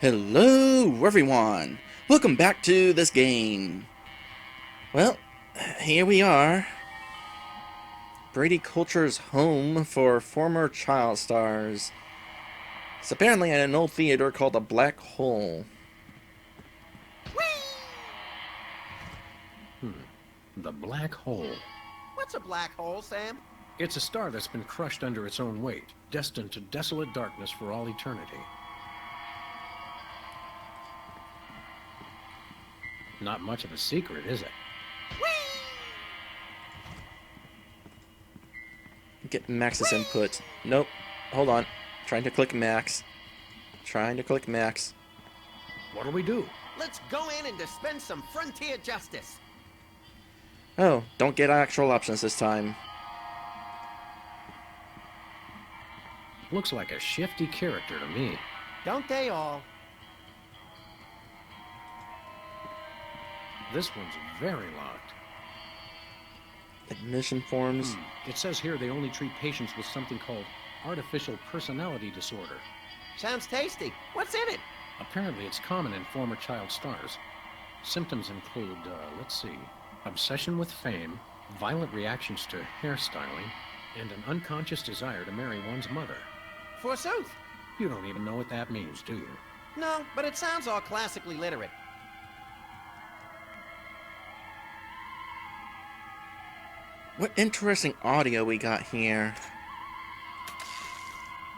Hello everyone! Welcome back to this game. Well, here we are. Brady Culture's home for former child stars. It's apparently at an old theater called the Black Hole. The black hole. What's a black hole, Sam? It's a star that's been crushed under its own weight, destined to desolate darkness for all eternity. Not much of a secret, is it? Get Max's input. Nope. Hold on. Trying to click Max. What'll we do? Let's go in and dispense some frontier justice. Oh, don't get actual options this time. Looks like a shifty character to me. Don't they all? This one's very locked. Admission forms. It says here they only treat patients with something called artificial personality disorder. Sounds tasty. What's in it? Apparently it's common in former child stars. Symptoms include, let's see, obsession with fame, violent reactions to hairstyling, and an unconscious desire to marry one's mother. Forsooth. You don't even know what that means, do you? No, but it sounds all classically literate. What interesting audio we got here.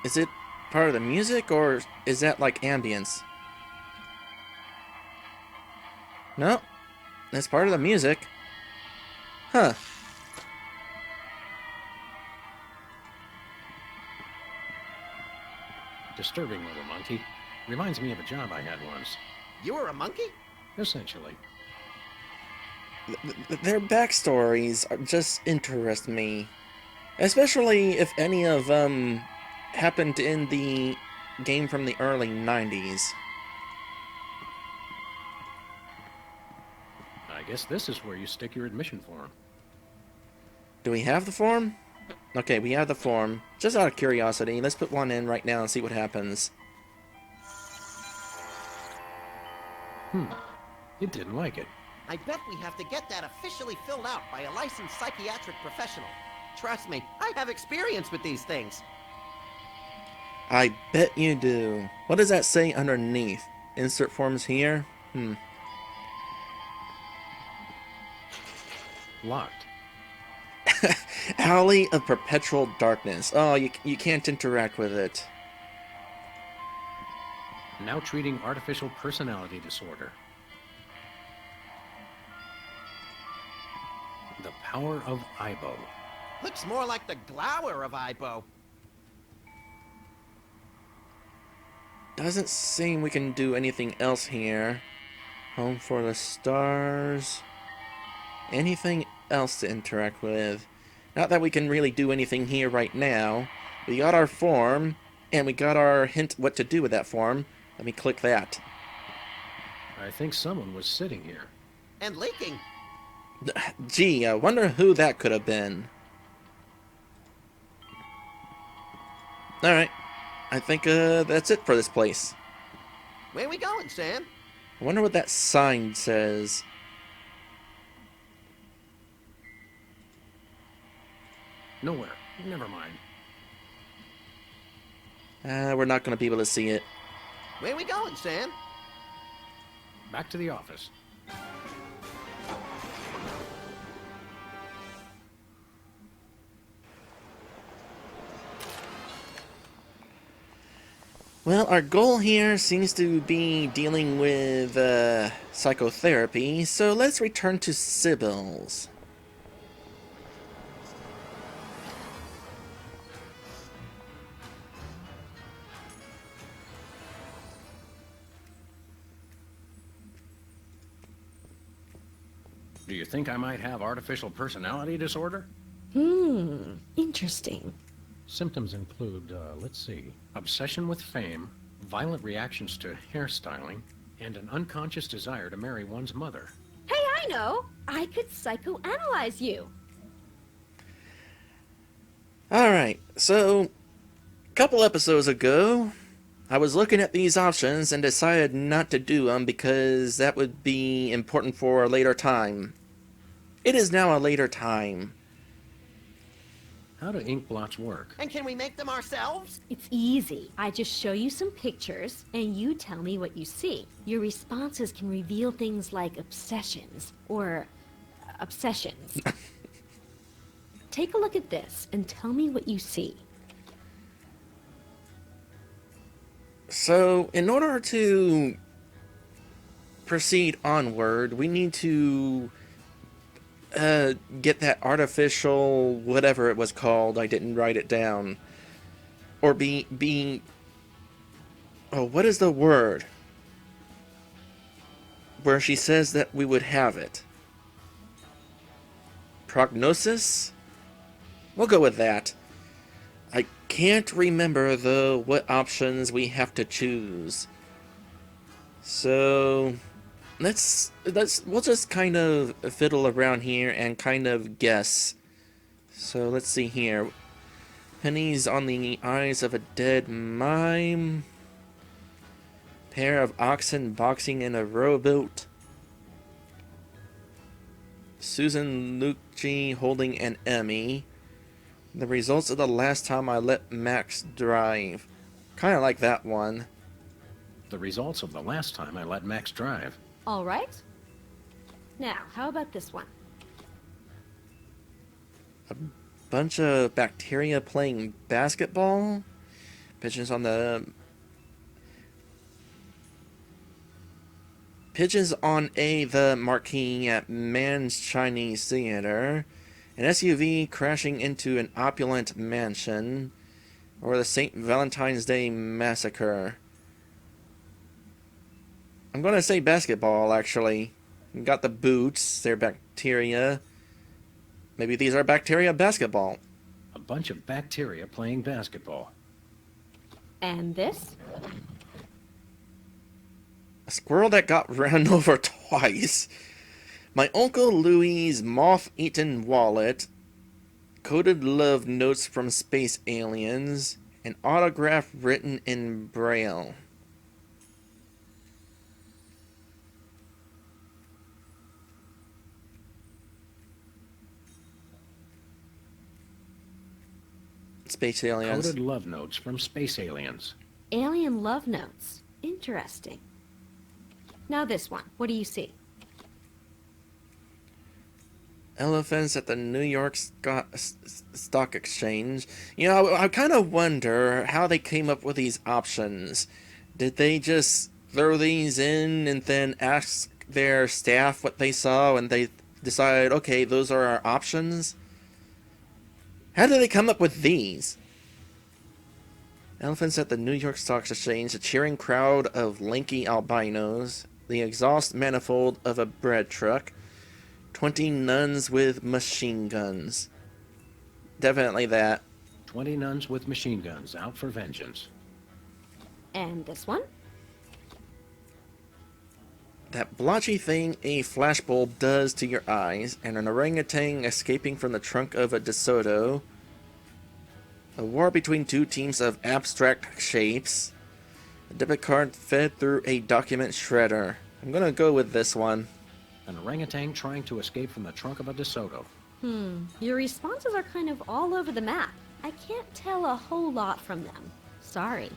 Is it part of the music, or is that like ambience? No, that's part of the music. Huh. Disturbing little monkey. Reminds me of a job I had once. You were a monkey? Essentially. Their backstories just interest me. Especially if any of them happened in the game from the early 90s. I guess this is where you stick your admission form. Do we have the form? Okay, we have the form. Just out of curiosity, let's put one in right now and see what happens. It didn't like it. I bet we have to get that officially filled out by a licensed psychiatric professional. Trust me, I have experience with these things. I bet you do. What does that say underneath? Insert forms here? Locked. Alley of Perpetual Darkness. Oh, you can't interact with it. Now treating artificial personality disorder. The power of Ibo. Looks more like the glower of Ibo. Doesn't seem we can do anything else here. Home for the stars. Anything else to interact with? Not that we can really do anything here right now. We got our form, and we got our hint what to do with that form. Let me click that. I think someone was sitting here. And leaking. Gee, I wonder who that could have been. Alright. I think that's it for this place. Where we going, Sam? I wonder what that sign says. Nowhere. Never mind. We're not going to be able to see it. Where we going, Sam? Back to the office. Well, our goal here seems to be dealing with psychotherapy, so let's return to Sybil's. Do you think I might have artificial personality disorder? Interesting. Symptoms include, let's see, obsession with fame, violent reactions to hairstyling, and an unconscious desire to marry one's mother. Hey, I know! I could psychoanalyze you. Alright, so, a couple episodes ago, I was looking at these options and decided not to do them because that would be important for a later time. It is now a later time. How do ink blots work? And can we make them ourselves? It's easy. I just show you some pictures, and you tell me what you see. Your responses can reveal things like obsessions, or obsessions. Take a look at this, and tell me what you see. So, in order to proceed onward, we need to get that artificial whatever it was called. I didn't write it down. Or oh, what is the word? Where she says that we would have it. Prognosis? We'll go with that. I can't remember, though, what options we have to choose. So we'll just kind of fiddle around here and kind of guess. So let's see here. Pennies on the eyes of a dead mime. Pair of oxen boxing in a rowboat. Susan Lucci holding an Emmy. The results of the last time I let Max drive. Kind of like that one. The results of the last time I let Max drive. All right. Now, how about this one? Bunch of bacteria playing basketball. Pigeons on the marquee at Man's Chinese Theater. An SUV crashing into an opulent mansion. Or the St. Valentine's Day Massacre. I'm going to say basketball, actually. You got the boots, they're bacteria. Maybe these are bacteria basketball. A bunch of bacteria playing basketball. And this? A squirrel that got run over twice. My Uncle Louie's moth-eaten wallet. Coded love notes from space aliens. An autograph written in Braille. Space aliens. Coded love notes from space aliens. Alien love notes. Interesting. Now this one. What do you see? Elephants at the New York Stock Exchange. You know, I kind of wonder how they came up with these options. Did they just throw these in and then ask their staff what they saw and they decided, okay, those are our options? How did they come up with these? Elephants at the New York Stock Exchange, a cheering crowd of lanky albinos, the exhaust manifold of a bread truck, 20 nuns with machine guns. Definitely that. 20 nuns with machine guns out for vengeance. And this one? That blotchy thing a flashbulb does to your eyes, and an orangutan escaping from the trunk of a DeSoto. A war between two teams of abstract shapes. A debit card fed through a document shredder. I'm gonna go with this one. An orangutan trying to escape from the trunk of a DeSoto. Your responses are kind of all over the map. I can't tell a whole lot from them. Sorry.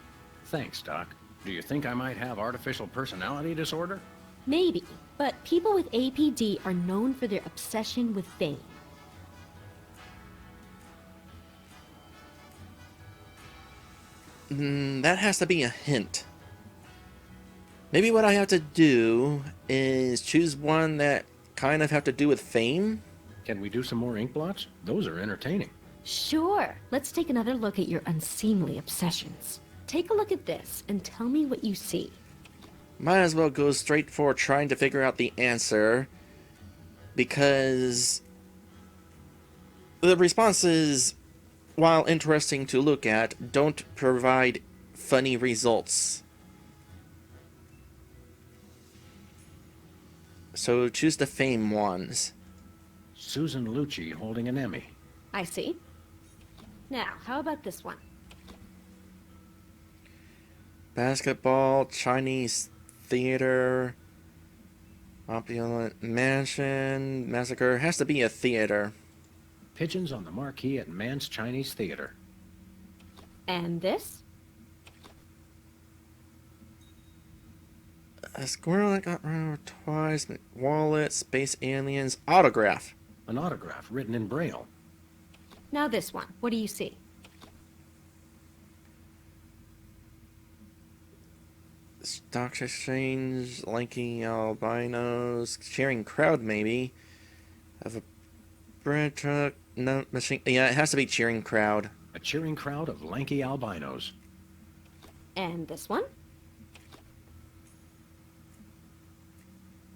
Thanks, Doc. Do you think I might have artificial personality disorder? Maybe, but people with APD are known for their obsession with fame. That has to be a hint. Maybe what I have to do is choose one that kind of have to do with fame? Can we do some more ink blots? Those are entertaining. Sure. Let's take another look at your unseemly obsessions. Take a look at this and tell me what you see. Might as well go straight for trying to figure out the answer, because the responses, while interesting to look at, don't provide funny results. So choose the fame ones. Susan Lucci holding an Emmy. I see. Now, how about this one? Basketball, Chinese theater, opulent mansion, massacre. Has to be a theater. Pigeons on the marquee at Man's Chinese Theater. And this? A squirrel that got run over twice, wallet, space aliens, autograph. An autograph written in Braille. Now this one. What do you see? Stock exchange, lanky albinos, sharing crowd maybe. Of a bread truck, no machine. Yeah, it has to be cheering crowd. A cheering crowd of lanky albinos. And this one?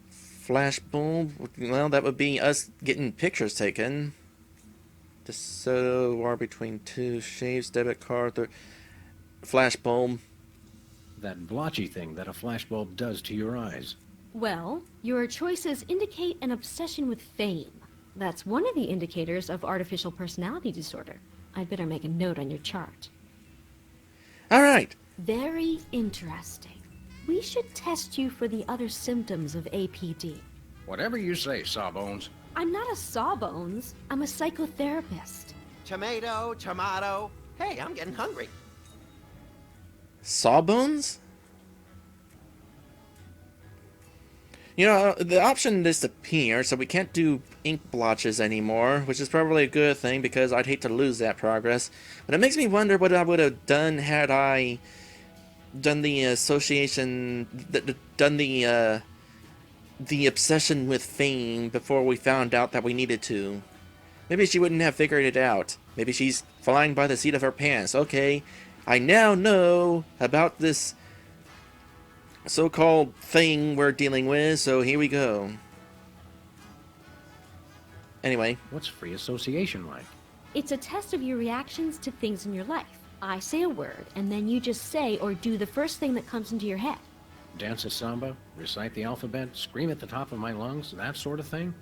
Flash bulb. Well, that would be us getting pictures taken. DeSoto war between two shaves, debit card, flash bulb. That blotchy thing that a flashbulb does to your eyes. Well, your choices indicate an obsession with fame. That's one of the indicators of artificial personality disorder. I'd better make a note on your chart. All right. Very interesting. We should test you for the other symptoms of APD. Whatever you say, Sawbones. I'm not a sawbones. I'm a psychotherapist. Tomato. Hey, I'm getting hungry. Sawbones? You know, the option disappeared, so we can't do ink blotches anymore, which is probably a good thing because I'd hate to lose that progress. But it makes me wonder what I would have done had I done the association, done the obsession with fame before we found out that we needed to. Maybe she wouldn't have figured it out. Maybe she's flying by the seat of her pants. Okay, I now know about this so-called thing we're dealing with, so here we go. Anyway. What's free association like? It's a test of your reactions to things in your life. I say a word, and then you just say or do the first thing that comes into your head. Dance a samba, recite the alphabet, scream at the top of my lungs, that sort of thing?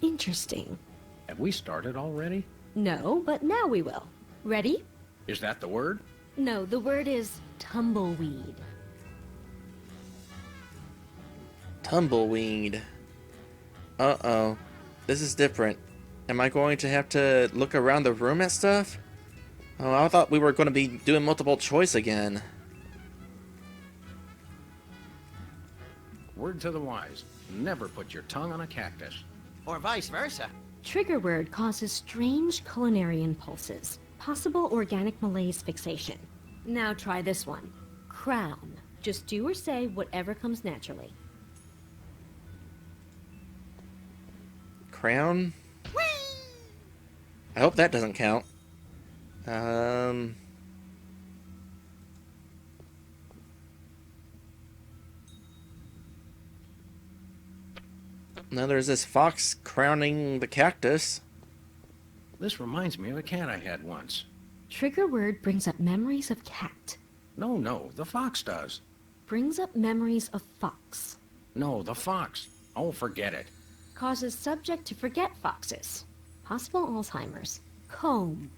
Interesting. Have we started already? No, but now we will. Ready? Is that the word? No, the word is tumbleweed. Tumbleweed. Uh-oh. This is different. Am I going to have to look around the room at stuff? Oh, I thought we were going to be doing multiple choice again. Word to the wise. Never put your tongue on a cactus. Or vice versa. Trigger word causes strange culinary impulses. Possible organic malaise fixation. Now try this one. Crown. Just do or say whatever comes naturally. Crown? I hope that doesn't count. Now there's this fox crowning the cactus. This reminds me of a cat I had once. Trigger word brings up memories of cat. No, the fox does. Brings up memories of fox. No, the fox. Oh, forget it. Causes subject to forget foxes. Possible Alzheimer's. Comb.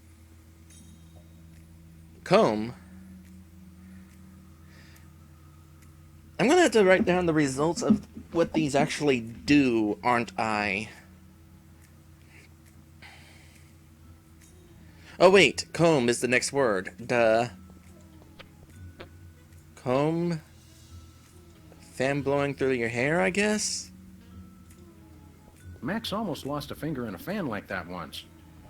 Comb? I'm gonna have to write down the results of what these actually do, aren't I? Oh wait, comb is the next word. Duh. Comb? Fan blowing through your hair, I guess? Max almost lost a finger in a fan like that once.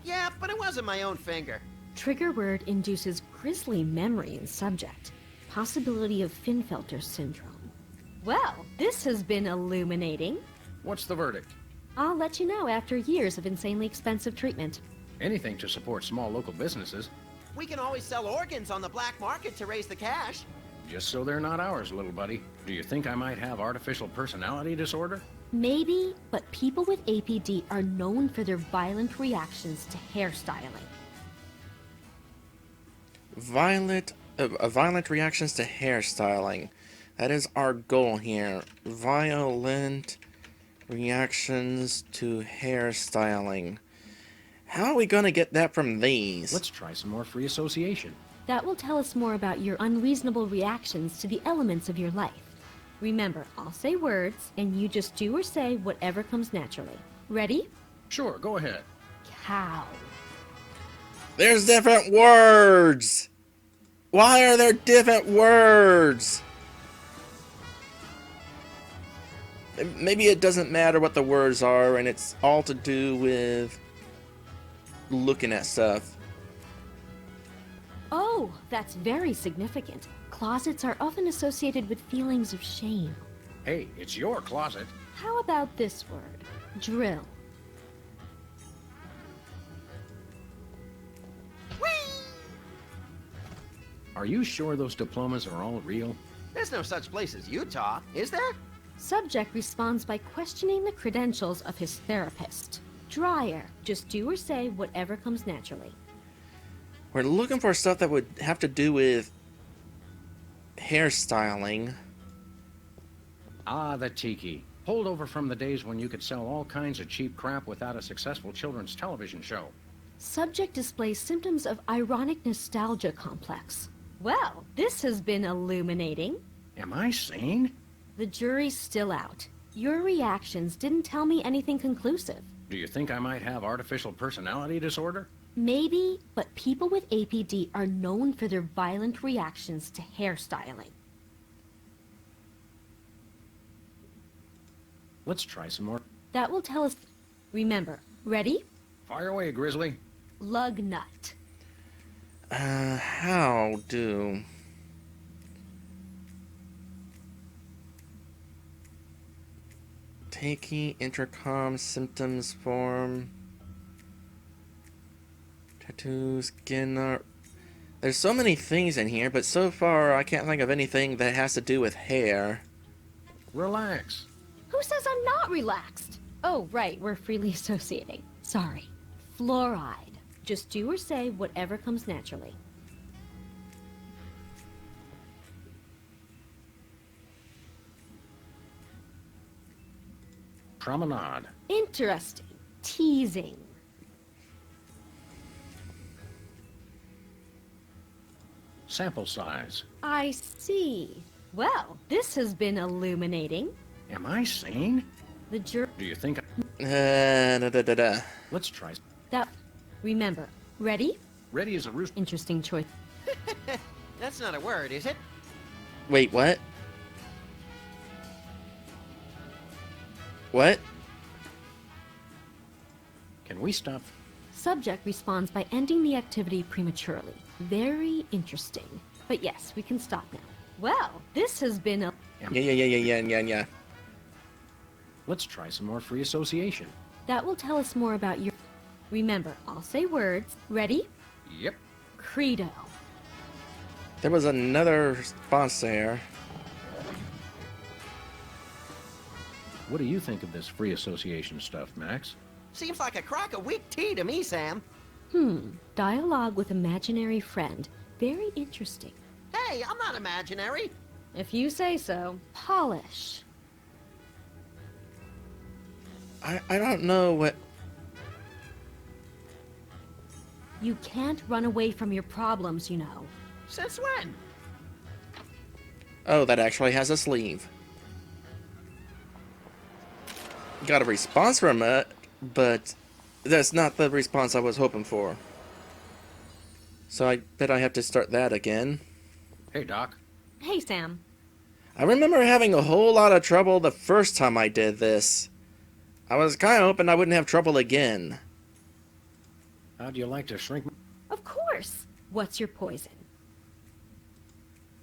Yeah, but it wasn't my own finger. Trigger word induces grisly memory in subject. Possibility of Finfelter syndrome. Well, this has been illuminating. What's the verdict? I'll let you know after years of insanely expensive treatment. Anything to support small local businesses. We can always sell organs on the black market to raise the cash. Just so they're not ours, little buddy. Do you think I might have artificial personality disorder? Maybe, but people with APD are known for their violent reactions to hairstyling. Violent reactions to hairstyling. That is our goal here. Violent reactions to hairstyling. How are we gonna get that from these? Let's try some more free association. That will tell us more about your unreasonable reactions to the elements of your life. Remember, I'll say words, and you just do or say whatever comes naturally. Ready? Sure, go ahead. Cow. There's different words! Why are there different words? Maybe it doesn't matter what the words are, and it's all to do with looking at stuff. Oh, that's very significant. Closets are often associated with feelings of shame. Hey, it's your closet. How about this word? Drill. Are you sure those diplomas are all real? There's no such place as Utah, is there? Subject responds by questioning the credentials of his therapist. Dryer. Just do or say whatever comes naturally. We're looking for stuff that would have to do with hairstyling. Ah, the tiki. Holdover from the days when you could sell all kinds of cheap crap without a successful children's television show. Subject displays symptoms of ironic nostalgia complex. Well, this has been illuminating. Am I sane? The jury's still out. Your reactions didn't tell me anything conclusive. Do you think I might have artificial personality disorder? Maybe, but people with APD are known for their violent reactions to hairstyling. Let's try some more. That will tell us. Remember, ready? Fire away, Grizzly. Lug nut. How do... Taking intercom symptoms form... Tattoo, skin... There's so many things in here, but so far I can't think of anything that has to do with hair. Relax. Who says I'm not relaxed? Oh, right, we're freely associating. Sorry. Fluoride. Just do or say whatever comes naturally. Promenade. Interesting. Teasing. Sample size. I see. Well, this has been illuminating. Am I sane? The jury. Do you think Da-da-da-da. Let's try. That. Remember. Ready? Ready as a rooster. Interesting choice. That's not a word, is it? Wait, what? What? Can we stop? Subject responds by ending the activity prematurely. Very interesting. But yes, we can stop now. Well, this has been a... Yeah. Let's try some more free association. That will tell us more about your... Remember, I'll say words. Ready? Yep. Credo. There was another response there. What do you think of this free association stuff, Max? Seems like a crock of weak tea to me, Sam. Dialogue with imaginary friend. Very interesting. Hey, I'm not imaginary. If you say so. Polish. I don't know what... You can't run away from your problems, you know. Since when? Oh, that actually has a sleeve. Got a response from it, but that's not the response I was hoping for. So I bet I have to start that again. Hey, Doc. Hey, Sam. I remember having a whole lot of trouble the first time I did this. I was kind of hoping I wouldn't have trouble again. How'd you like to shrink? Of course. What's your poison?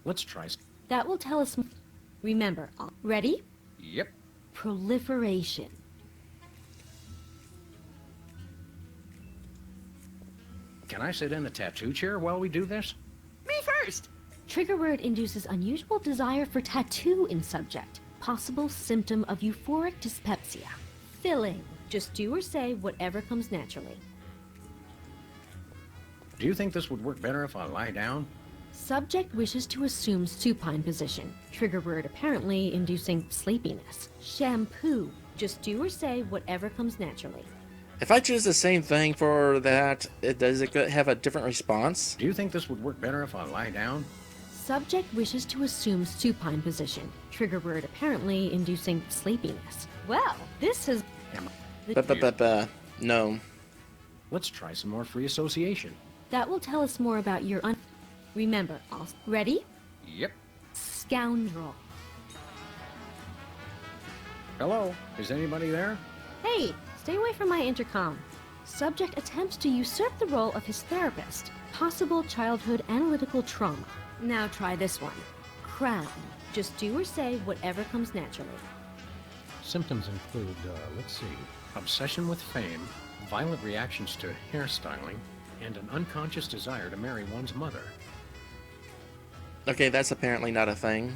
Let's try. That will tell us... Remember, ready? Yep. Proliferation. Can I sit in the tattoo chair while we do this? Me first. Trigger word induces unusual desire for tattoo in subject. Possible symptom of euphoric dyspepsia. Filling. Just do or say whatever comes naturally. Do you think this would work better if I lie down? Subject wishes to assume supine position. Trigger word apparently inducing sleepiness. Shampoo. Just do or say whatever comes naturally. If I choose the same thing for that, does it have a different response? Do you think this would work better if I lie down? Subject wishes to assume supine position. Trigger word apparently inducing sleepiness. Well, this has... Am No. Let's try some more free association. That will tell us more about your Remember, also. Ready? Yep. Scoundrel. Hello? Is anybody there? Hey, stay away from my intercom. Subject attempts to usurp the role of his therapist. Possible childhood analytical trauma. Now try this one. Crown. Just do or say whatever comes naturally. Symptoms include, let's see, obsession with fame, violent reactions to hairstyling, and an unconscious desire to marry one's mother. Okay, that's apparently not a thing.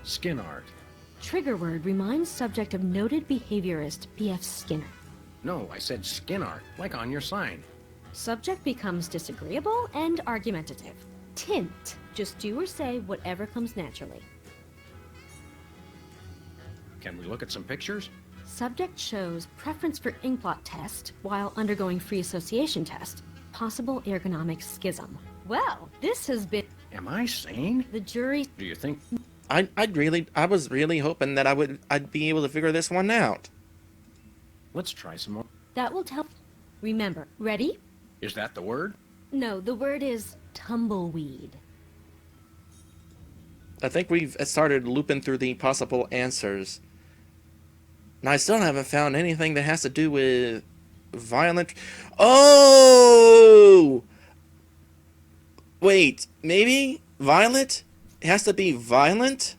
Skin art. Trigger word reminds subject of noted behaviorist B.F. Skinner. No, I said skin art, like on your sign. Subject becomes disagreeable and argumentative. Tint. Just do or say whatever comes naturally. Can we look at some pictures? Subject shows preference for inkblot test while undergoing free association test. Possible ergonomic schism. Well, this has been... Am I sane? The jury... Do you think... I was really hoping that I'd be able to figure this one out. Let's try some more. That will tell... Remember, ready? Is that the word? No, the word is tumbleweed. I think we've started looping through the possible answers. Now, I still haven't found anything that has to do with violent... Oh! Wait, maybe? Violent? It has to be violent?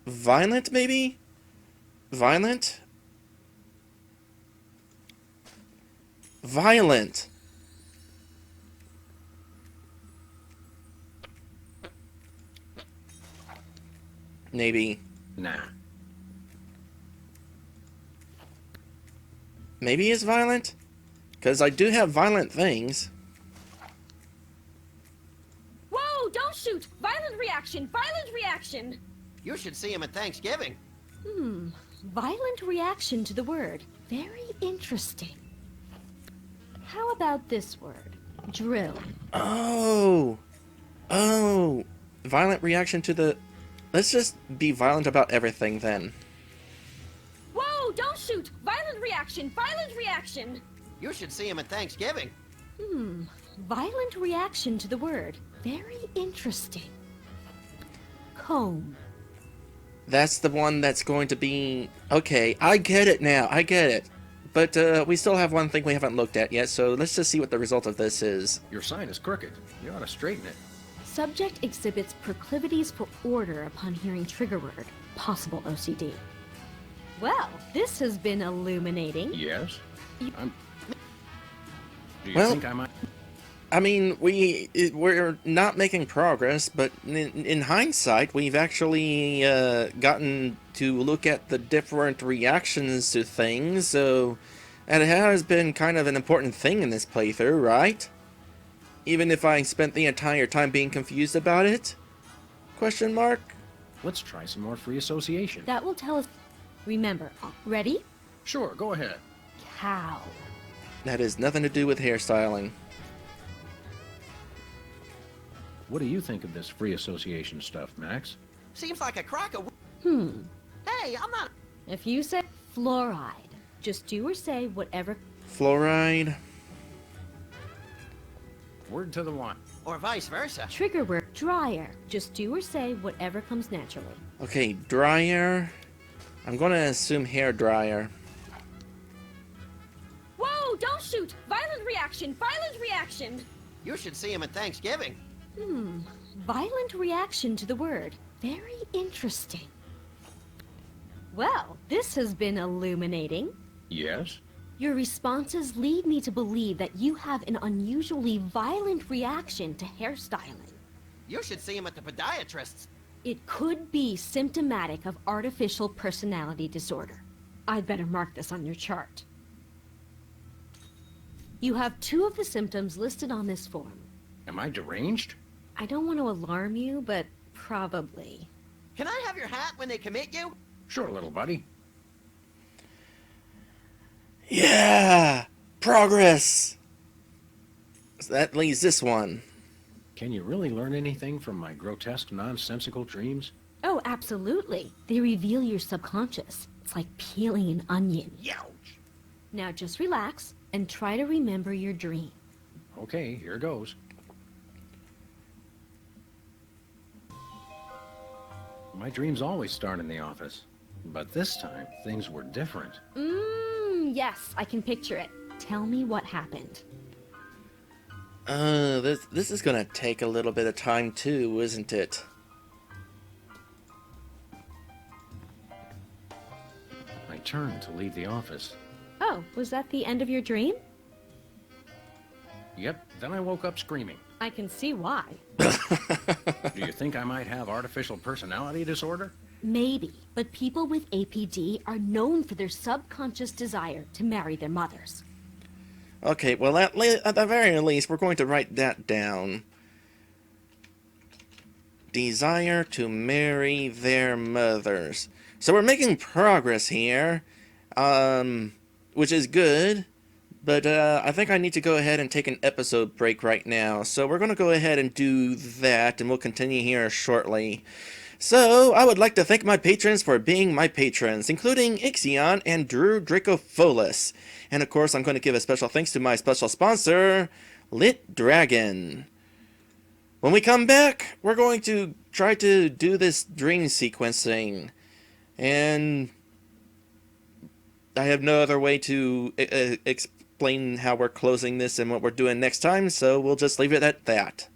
Violent, maybe? Violent? Violent. Maybe. Nah. Maybe it's violent? Because I do have violent things. Whoa, don't shoot! Violent reaction! Violent reaction! You should see him at Thanksgiving. Violent reaction to the word. Very interesting. How about this word? Drill. Oh. Oh. Violent reaction to the... Let's just be violent about everything then. Whoa, don't shoot! Violent reaction! Violent reaction! You should see him at Thanksgiving. Violent reaction to the word. Very interesting. Comb. That's the one that's going to be... Okay, I get it now. I get it. But we still have one thing we haven't looked at yet, so let's just see what the result of this is. Your sign is crooked. You ought to straighten it. Subject exhibits proclivities for order upon hearing trigger word. Possible OCD. Well, this has been illuminating. Yes? Do you Well- think I might... I mean, we're not making progress, but in hindsight, we've actually gotten to look at the different reactions to things, so... And it has been kind of an important thing in this playthrough, right? Even if I spent the entire time being confused about it? Question mark? Let's try some more free association. That will tell us. Remember, ready? Sure, go ahead. Cow. That has nothing to do with hairstyling. What do you think of this free association stuff, Max? Seems like a crock of... Hmm. Hey, I'm not... If you say fluoride, just do or say whatever. Fluoride. Word to the one. Or vice versa. Trigger word dryer. Just do or say whatever comes naturally. Okay, dryer. I'm gonna assume hair dryer. Whoa, don't shoot! Violent reaction! Violent reaction! You should see him at Thanksgiving. Violent reaction to the word. Very interesting. Well, this has been illuminating. Yes? Your responses lead me to believe that you have an unusually violent reaction to hairstyling. You should see him at the podiatrist's. It could be symptomatic of artificial personality disorder. I'd better mark this on your chart. You have 2 of the symptoms listed on this form. Am I deranged? I don't want to alarm you, but probably. Can I have your hat when they commit you? Sure, little buddy. Yeah! Progress! So that leaves this one. Can you really learn anything from my grotesque, nonsensical dreams? Oh, absolutely. They reveal your subconscious. It's like peeling an onion. Youch! Now just relax and try to remember your dream. Okay, here goes. My dreams always start in the office. But this time, things were different. Yes, I can picture it. Tell me what happened. This is gonna take a little bit of time too, isn't it? I turned to leave the office. Oh, was that the end of your dream? Yep, then I woke up screaming. I can see why. Do you think I might have artificial personality disorder? Maybe, but people with APD are known for their subconscious desire to marry their mothers. Okay, well, at the very least, we're going to write that down. Desire to marry their mothers. So we're making progress here, which is good, but I think I need to go ahead and take an episode break right now. So we're going to go ahead and do that, and we'll continue here shortly. So, I would like to thank my patrons for being my patrons, including Ixion and Drew Dracofolis. And of course, I'm going to give a special thanks to my special sponsor, Lit Dragon. When we come back, we're going to try to do this dream sequencing. And I have no other way to explain how we're closing this and what we're doing next time, so we'll just leave it at that.